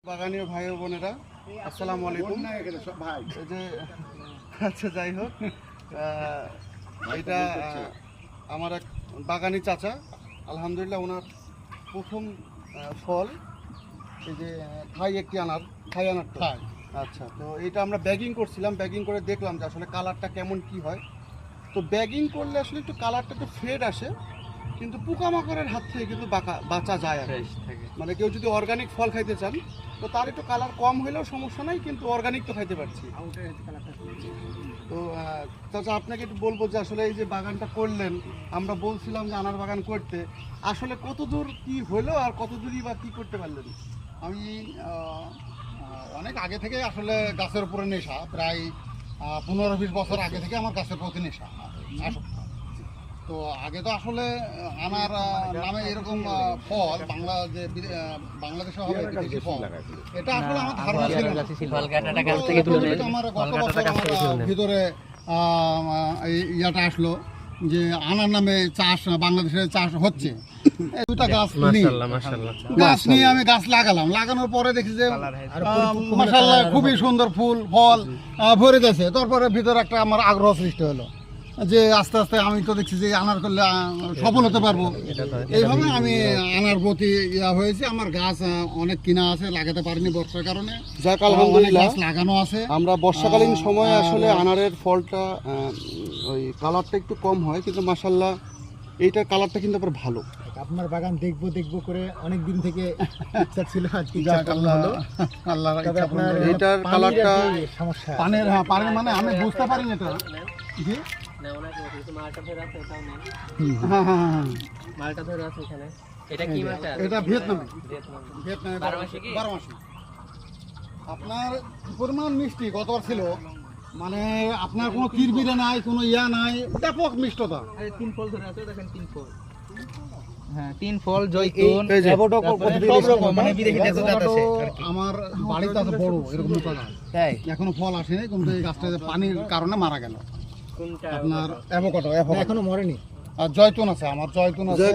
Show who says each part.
Speaker 1: বাগানীয় ভাই ও বোনেরা আসসালামু আলাইকুম। এই যে আচ্ছা যাই হোক, এটা আমার এক বাগানি চাচা, আলহামদুলিল্লাহ ওনার প্রথম ফল এই যে থাই আনার তো। আচ্ছা, তো এটা আমরা ব্যাগিং করছিলাম, ব্যাগিং করে দেখলাম যে আসলে কালারটা কেমন কি হয়। তো ব্যাগিং করলে আসলে একটু কালারটা একটু ফেড আসে, কিন্তু পোকামাকড়ের হাত থেকে কিন্তু বাঁচা যায় আর মানে কেউ যদি অর্গানিক ফল খাইতে চান তো তার একটু কালার কম হলেও সমস্যা নাই, কিন্তু অর্গানিক তো খাইতে পারছি। তো চাচা আপনাকে একটু বলবো যে আসলে এই যে বাগানটা করলেন, আমরা বলছিলাম যে আনার বাগান করতে, আসলে কত দূর কি হলো আর কত দূরই বা কি করতে পারলেন?
Speaker 2: আমি অনেক আগে থেকে আসলে গাছের উপরে নেশা, প্রায় 15-20 বছর আগে থেকে আমার গাছের প্রতি নেশা আসক্ত। তো আগে তো আসলে আনার নামে এরকম ফল বাংলাদেশে হবে বিদেশি ফল, এটা আসলে আমার ধারণা ছিল না। আমার গত বছর আমার ভিতরে ইয়াটা আসলো যে আনার নামে চাষ বাংলাদেশে চাষ হচ্ছে। দুটা গাছ নিয়ে আমি গাছ লাগানোর পরে দেখি যে মাশাআল্লাহ খুবই সুন্দর ফুল ফল ভরে গেছে। তারপরে ভিতরে একটা আমার আগ্রহ সৃষ্টি হলো যে আস্তে আস্তে আমি তো দেখছি যে আনার করলে সফল হতে পারবো। এইভাবে আমি আনার প্রতি ইয়া হয়েছে। আমার গাছ অনেক কিনা আছে, লাগাতে পারিনি বর্ষার কারণে।
Speaker 1: যাক আলহামদুলিল্লাহ
Speaker 2: লাগানো আছে।
Speaker 1: আমরা বর্ষাকালীন সময়ে আসলে আনারের ফলটা ওই কালারটা একটু কম হয়, কিন্তু মাশাআল্লাহ এইটার কালারটা কিন্তু আবার ভালো।
Speaker 3: আপনার বাগান দেখবো করে অনেক দিন থেকে ইচ্ছা ছিল, আজকে
Speaker 2: আল্লাহর
Speaker 3: তবে
Speaker 2: ইচ্ছা
Speaker 3: আপনার
Speaker 1: এইটার কালারটা
Speaker 3: সমস্যা
Speaker 2: পানির পানির মানে আমি বুঝতে পারিনি এটা। জি এটা ভিয়েতনামে 12 মাসি। আপনার পরিমাণ মিষ্টি গতবার ছিল, মানে আপনার কোনো কিরবিরে নাই, কোনো ইয়া নাই, ব্যাপক মিষ্টতা।
Speaker 4: তিন ফল জয়তুন
Speaker 2: আমার বাড়িতে আছে বড় এরকম তাই এখনো ফল আসেনি, কিন্তু এই গাছটা পানির কারণে মারা গেল। আপনার অ্যাভোকাডো
Speaker 3: এখনো মরেনি।
Speaker 2: আর জয়তুন আছে, আমার জয়তুন আছে।